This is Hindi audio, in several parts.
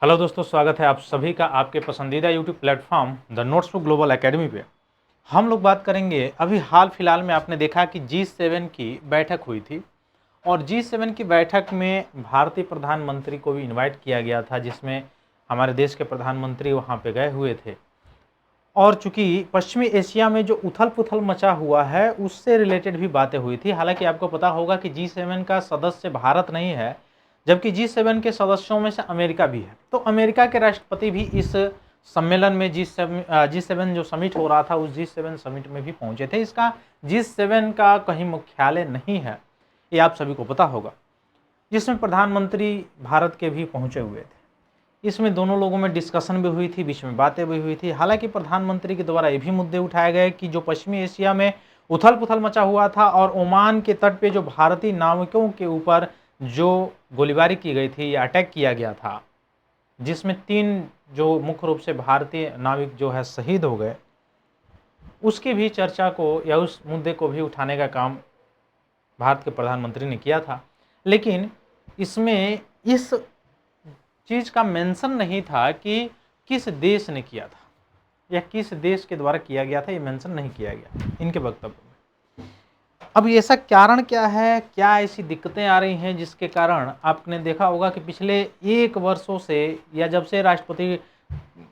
हेलो दोस्तों, स्वागत है आप सभी का आपके पसंदीदा YouTube platform the notes book global academy पे। हम लोग बात करेंगे अभी हाल फिलहाल में आपने देखा कि G7 की बैठक हुई थी और G7 की बैठक में भारतीय प्रधानमंत्री को भी इनवाइट किया गया था, जिसमें हमारे देश के प्रधानमंत्री वहाँ पे गए हुए थे। और चूंकि पश्चिमी एशिया में जो उथल पुथल मचा हुआ है उससे रिलेटेड भी बातें हुई थी। हालांकि आपको पता होगा कि G7 का सदस्य भारत नहीं है, जबकि G7 के सदस्यों में से अमेरिका भी है। तो अमेरिका के राष्ट्रपति भी इस सम्मेलन में G7 जो समिट हो रहा था उस G7 समिट में भी पहुंचे थे। इसका G7 का कहीं मुख्यालय नहीं है, ये आप सभी को पता होगा, जिसमें प्रधानमंत्री भारत के भी पहुंचे हुए थे। इसमें दोनों लोगों में डिस्कशन भी हुई थी, बीच में बातें भी हुई थी। हालांकि प्रधानमंत्री के द्वारा ये भी मुद्दे उठाए गए कि जो पश्चिमी एशिया में उथल पुथल मचा हुआ था और ओमान के तट पे जो भारतीय नाविकों के ऊपर जो गोलीबारी की गई थी या अटैक किया गया था, जिसमें 3 जो मुख्य रूप से भारतीय नाविक जो है शहीद हो गए, उसकी भी चर्चा को या उस मुद्दे को भी उठाने का काम भारत के प्रधानमंत्री ने किया था। लेकिन इसमें इस चीज का मेंशन नहीं था कि किस देश ने किया था या किस देश के द्वारा किया गया था, ये मेंशन नहीं किया गया इनके वक्तव्य में। अब ऐसा कारण क्या है, क्या ऐसी दिक्कतें आ रही हैं जिसके कारण आपने देखा होगा कि पिछले 1 वर्षों से या जब से राष्ट्रपति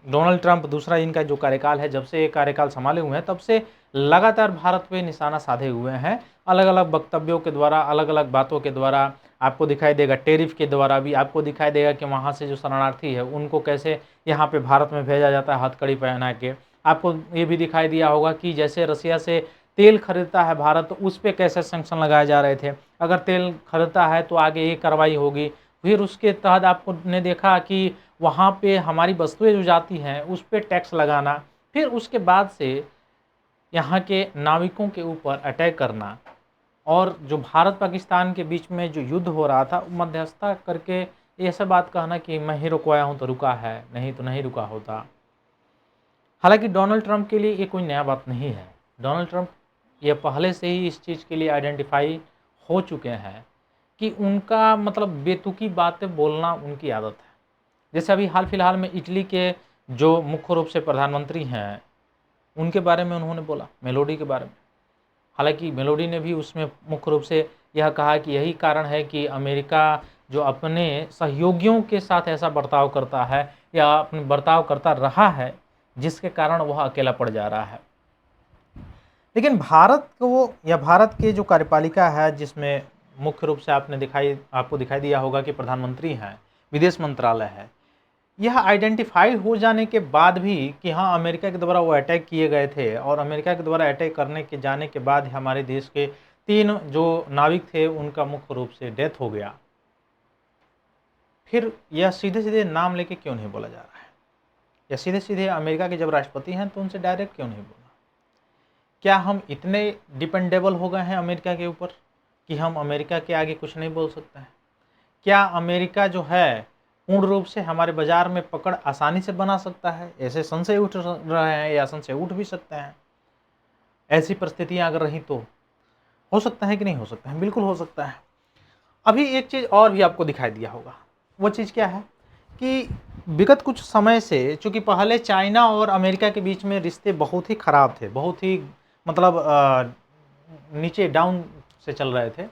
डोनाल्ड ट्रंप दूसरा इनका जो कार्यकाल है, जब से ये कार्यकाल संभाले हुए हैं तब से लगातार भारत पे निशाना साधे हुए हैं। अलग अलग वक्तव्यों के द्वारा, अलग अलग बातों के द्वारा आपको दिखाई देगा, टेरिफ के द्वारा भी आपको दिखाई देगा कि वहाँ से जो शरणार्थी है उनको कैसे यहाँ पे भारत में भेजा जाता है हथकड़ी पहना के। आपको ये भी दिखाई दिया होगा कि जैसे रसिया से तेल खरीदता है भारत, तो उस पर कैसे सैंक्शन लगाए जा रहे थे। अगर तेल खरीदता है तो आगे ये कार्रवाई होगी। फिर उसके तहत आपको ने देखा कि वहाँ पे हमारी वस्तुएं जो जाती हैं उस पर टैक्स लगाना, फिर उसके बाद से यहाँ के नाविकों के ऊपर अटैक करना, और जो भारत पाकिस्तान के बीच में जो युद्ध हो रहा था मध्यस्थता करके ऐसा बात कहना कि मैं ही रुकवाया हूँ तो रुका है, नहीं तो नहीं रुका होता। हालांकि डोनाल्ड ट्रंप के लिए ये कोई नया बात नहीं है। डोनाल्ड ट्रंप ये पहले से ही इस चीज़ के लिए आइडेंटिफाई हो चुके हैं कि उनका मतलब बेतुकी बातें बोलना उनकी आदत है। जैसे अभी हाल फिलहाल में इटली के जो मुख्य रूप से प्रधानमंत्री हैं उनके बारे में उन्होंने बोला, मेलोडी के बारे में। हालांकि मेलोडी ने भी उसमें मुख्य रूप से यह कहा कि यही कारण है कि अमेरिका जो अपने सहयोगियों के साथ ऐसा बर्ताव करता है या अपने बर्ताव करता रहा है, जिसके कारण वह अकेला पड़ जा रहा है। लेकिन भारत को या भारत के जो कार्यपालिका है, जिसमें मुख्य रूप से आपको दिखाई दिया होगा कि प्रधानमंत्री हैं, विदेश मंत्रालय है, यह आइडेंटिफाई हो जाने के बाद भी कि हाँ अमेरिका के द्वारा वो अटैक किए गए थे और अमेरिका के द्वारा अटैक करने के जाने के बाद हमारे देश के 3 जो नाविक थे उनका मुख्य रूप से डेथ हो गया, फिर यह सीधे सीधे नाम लेके क्यों नहीं बोला जा रहा है, या सीधे सीधे अमेरिका के जब राष्ट्रपति हैं तो उनसे डायरेक्ट क्यों नहीं बोला? क्या हम इतने डिपेंडेबल हो गए हैं अमेरिका के ऊपर कि हम अमेरिका के आगे कुछ नहीं बोल सकते हैं? क्या अमेरिका जो है पूर्ण रूप से हमारे बाजार में पकड़ आसानी से बना सकता है? ऐसे संशय उठ रहे हैं या संशय उठ भी सकते हैं। ऐसी परिस्थितियां अगर रही तो हो सकता है कि नहीं हो सकता है? बिल्कुल हो सकता है। अभी एक चीज़ और भी आपको दिखाई दिया होगा, वो चीज़ क्या है कि विगत कुछ समय से, चूंकि पहले चाइना और अमेरिका के बीच में रिश्ते बहुत ही खराब थे, बहुत ही मतलब नीचे डाउन से चल रहे थे,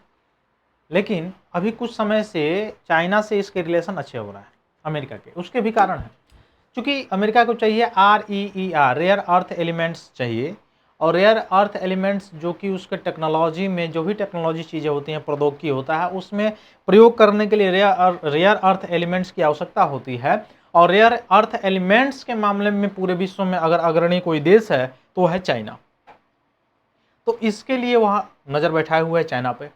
लेकिन अभी कुछ समय से चाइना से इसके रिलेशन अच्छे हो रहा है अमेरिका के। उसके भी कारण है, क्योंकि अमेरिका को चाहिए REER, रेयर अर्थ एलिमेंट्स चाहिए, और रेयर अर्थ एलिमेंट्स जो कि उसके टेक्नोलॉजी में जो भी टेक्नोलॉजी चीज़ें होती हैं, प्रौद्योगिकी होता है, उसमें प्रयोग करने के लिए रेयर अर्थ एलिमेंट्स की आवश्यकता होती है। और रेयर अर्थ एलिमेंट्स के मामले में पूरे विश्व में अगर अग्रणी कोई देश है तो वह है चाइना। तो इसके लिए वह नज़र बैठाए हुए है चाइना पे।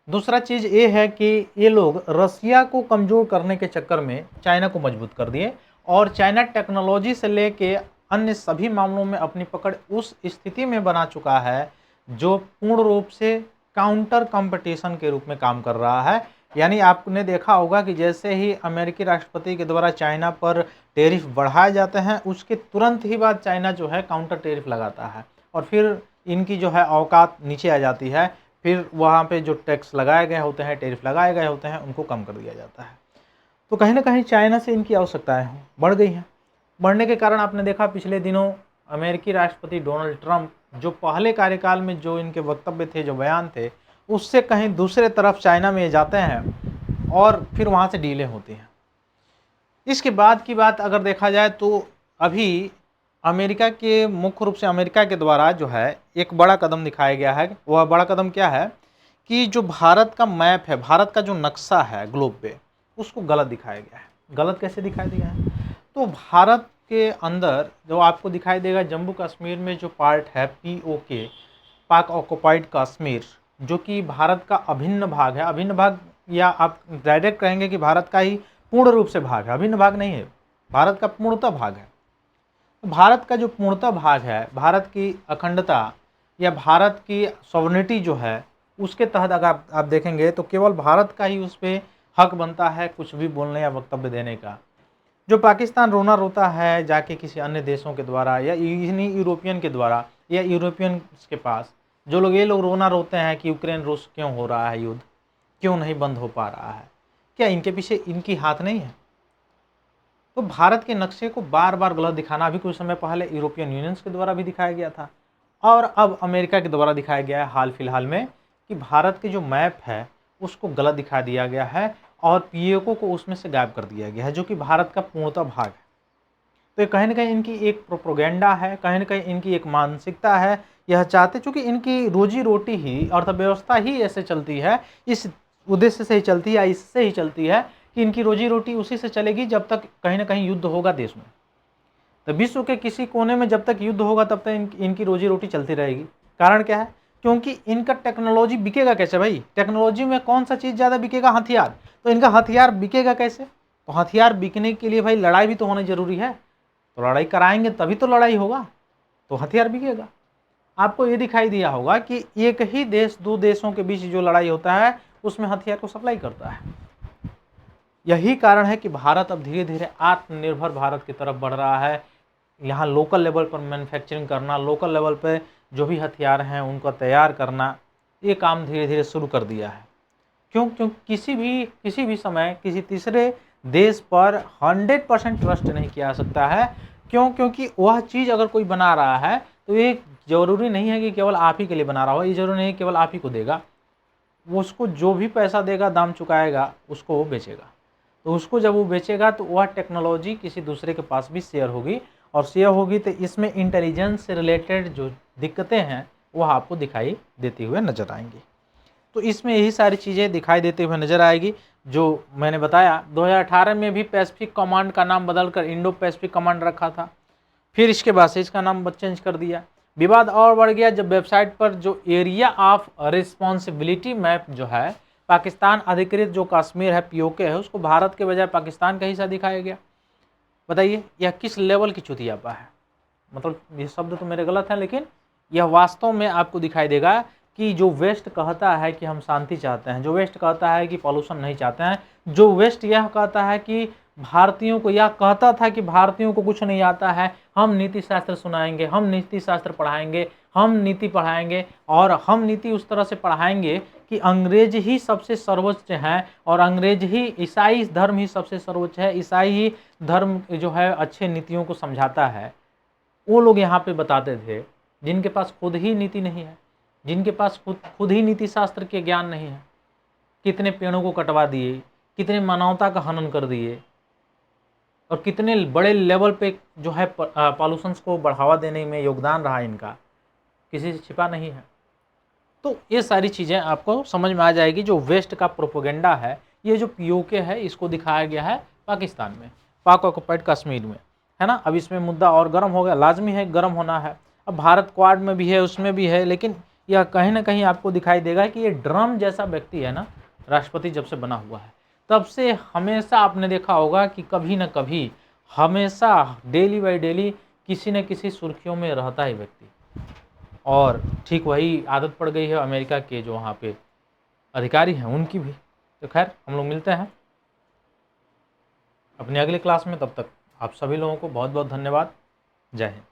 दूसरा चीज़ ये है कि ये लोग रसिया को कमज़ोर करने के चक्कर में चाइना को मजबूत कर दिए, और चाइना टेक्नोलॉजी से लेके अन्य सभी मामलों में अपनी पकड़ उस स्थिति में बना चुका है जो पूर्ण रूप से काउंटर कंपटीशन के रूप में काम कर रहा है। यानी आपने देखा होगा कि जैसे ही अमेरिकी राष्ट्रपति के द्वारा चाइना पर टेरिफ बढ़ाए जाते हैं, उसके तुरंत ही बाद चाइना जो है काउंटर टेरिफ लगाता है, और फिर इनकी जो है औकात नीचे आ जाती है। फिर वहाँ पे जो टैक्स लगाए गए होते हैं, टेरिफ लगाए गए होते हैं, उनको कम कर दिया जाता है। तो कहीं ना कहीं चाइना से इनकी आवश्यकताएं बढ़ गई हैं। बढ़ने के कारण आपने देखा पिछले दिनों अमेरिकी राष्ट्रपति डोनाल्ड ट्रंप जो पहले कार्यकाल में जो इनके वक्तव्य थे, जो बयान थे, उससे कहीं दूसरे तरफ चाइना में जाते हैं और फिर वहाँ से डीलें होती हैं। इसके बाद की बात अगर देखा जाए तो अभी अमेरिका के मुख्य रूप से अमेरिका के द्वारा जो है एक बड़ा कदम दिखाया गया है। वह बड़ा कदम क्या है कि जो भारत का मैप है, भारत का जो नक्शा है ग्लोब पे, उसको गलत दिखाया गया है। गलत कैसे दिखाई दिया है? तो भारत के अंदर जो आपको दिखाई देगा जम्मू कश्मीर में जो पार्ट है POK, पाक ऑक्युपाइड कश्मीर, जो कि भारत का अभिन्न भाग है। अभिन्न भाग या आप डायरेक्ट कहेंगे कि भारत का ही पूर्ण रूप से भाग है, अभिन्न भाग नहीं है, भारत का पूर्णतः भाग है। भारत का जो पूर्णतः भाग है, भारत की अखंडता या भारत की सॉवरेनिटी जो है, उसके तहत अगर आप देखेंगे तो केवल भारत का ही उस पर हक बनता है कुछ भी बोलने या वक्तव्य देने का। जो पाकिस्तान रोना रोता है जाके किसी अन्य देशों के द्वारा या इन्हीं यूरोपियन के द्वारा या यूरोपियन के पास, जो लोग ये लोग रोना रोते हैं कि यूक्रेन रूस क्यों हो रहा है युद्ध, क्यों नहीं बंद हो पा रहा है, क्या इनके पीछे इनकी हाथ नहीं है? तो भारत के नक्शे को बार बार गलत दिखाना अभी कुछ समय पहले यूरोपियन यूनियंस के द्वारा भी दिखाया गया था और अब अमेरिका के द्वारा दिखाया गया है हाल फिलहाल में कि भारत के जो मैप है उसको गलत दिखा दिया गया है और POK को उसमें से गायब कर दिया गया है, जो कि भारत का पूर्णतः भाग है। तो ये कहीं ना कहीं इनकी एक प्रोपोगेंडा है, कहीं ना कहीं इनकी एक मानसिकता है। यह चाहते, चूंकि इनकी रोजी रोटी ही अर्थव्यवस्था ही ऐसे चलती है, इस उद्देश्य से ही चलती है या इससे ही चलती है कि इनकी रोजी रोटी उसी से चलेगी जब तक कहीं ना कहीं युद्ध होगा देश में। तो विश्व के किसी कोने में जब तक युद्ध होगा तब तक इनकी रोजी रोटी चलती रहेगी। कारण क्या है? क्योंकि इनका टेक्नोलॉजी बिकेगा कैसे भाई? टेक्नोलॉजी में कौन सा चीज़ ज़्यादा बिकेगा? हथियार। तो इनका हथियार बिकेगा कैसे? तो हथियार बिकने के लिए भाई लड़ाई भी तो होना जरूरी है। तो लड़ाई कराएंगे तभी तो लड़ाई होगा, तो हथियार बिकेगा। आपको ये दिखाई दिया होगा कि एक ही देश दो देशों के बीच जो लड़ाई होता है उसमें हथियार को सप्लाई करता है। यही कारण है कि भारत अब धीरे धीरे आत्मनिर्भर भारत की तरफ बढ़ रहा है। यहाँ लोकल लेवल पर मैन्युफैक्चरिंग करना, लोकल लेवल पर जो भी हथियार हैं उनको तैयार करना, ये काम धीरे धीरे शुरू कर दिया है। क्यों किसी भी समय किसी तीसरे देश पर 100% ट्रस्ट नहीं किया जा सकता है। क्योंकि वह चीज़ अगर कोई बना रहा है तो ये जरूरी नहीं है कि केवल आप ही के लिए बना रहा हो, ये जरूरी नहीं है केवल आप ही को देगा। वो उसको जो भी पैसा देगा, दाम चुकाएगा, उसको वो बेचेगा। तो उसको जब वो बेचेगा तो वह टेक्नोलॉजी किसी दूसरे के पास भी शेयर होगी, और शेयर होगी तो इसमें इंटेलिजेंस से रिलेटेड जो दिक्कतें हैं वह आपको दिखाई देती हुए नजर आएंगी। तो इसमें यही सारी चीज़ें दिखाई देते हुए नजर आएगी। जो मैंने बताया 2018 में भी पैसिफिक कमांड का नाम बदलकर इंडो पैसिफिक कमांड रखा था, फिर इसके बाद से इसका नाम चेंज कर दिया। विवाद और बढ़ गया जब वेबसाइट पर जो एरिया ऑफ रिस्पॉन्सिबिलिटी मैप जो है, पाकिस्तान अधिकृत जो कश्मीर है POK है, उसको भारत के बजाय पाकिस्तान का हिस्सा दिखाया गया। बताइए यह किस लेवल की चुतियापा है? मतलब ये शब्द तो मेरे गलत हैं, लेकिन यह वास्तव में आपको दिखाई देगा कि जो वेस्ट कहता है कि हम शांति चाहते हैं, जो वेस्ट कहता है कि पॉल्यूशन नहीं चाहते हैं, जो वेस्ट यह कहता है कि भारतीयों को, यह कहता था कि भारतीयों को कुछ नहीं आता है, हम नीति शास्त्र सुनाएंगे, हम नीति शास्त्र पढ़ाएंगे, हम नीति पढ़ाएंगे और हम नीति उस तरह से पढ़ाएंगे कि अंग्रेज ही सबसे सर्वोच्च हैं और अंग्रेज ही, ईसाई धर्म ही सबसे सर्वोच्च है, ईसाई ही धर्म जो है अच्छे नीतियों को समझाता है। वो लोग यहाँ पे बताते थे जिनके पास खुद ही नीति नहीं है, जिनके पास खुद ही नीति शास्त्र के ज्ञान नहीं है। कितने पेड़ों को कटवा दिए, कितने मानवता का हनन कर दिए और कितने बड़े लेवल पे जो है पॉल्यूशंस को बढ़ावा देने में योगदान रहा इनका, किसी से छिपा नहीं है। तो ये सारी चीज़ें आपको समझ में आ जाएगी। जो वेस्ट का प्रोपोगेंडा है, ये जो POK है, इसको दिखाया गया है पाकिस्तान में, पाक ऑक्युपाइड कश्मीर में, है ना। अब इसमें मुद्दा और गर्म हो गया, लाजमी है गर्म होना है। अब भारत क्वाड में भी है, उसमें भी है, लेकिन यह कहीं ना कहीं आपको दिखाई देगा कि ये ड्रम जैसा व्यक्ति है ना, राष्ट्रपति जब से बना हुआ है तब से हमेशा आपने देखा होगा कि कभी ना कभी, हमेशा डेली बाई डेली किसी न किसी सुर्खियों में रहता है व्यक्ति। और ठीक वही आदत पड़ गई है अमेरिका के जो वहाँ पे अधिकारी हैं उनकी भी। तो खैर हम लोग मिलते हैं अपने अगले क्लास में, तब तक आप सभी लोगों को बहुत बहुत धन्यवाद। जय हिंद।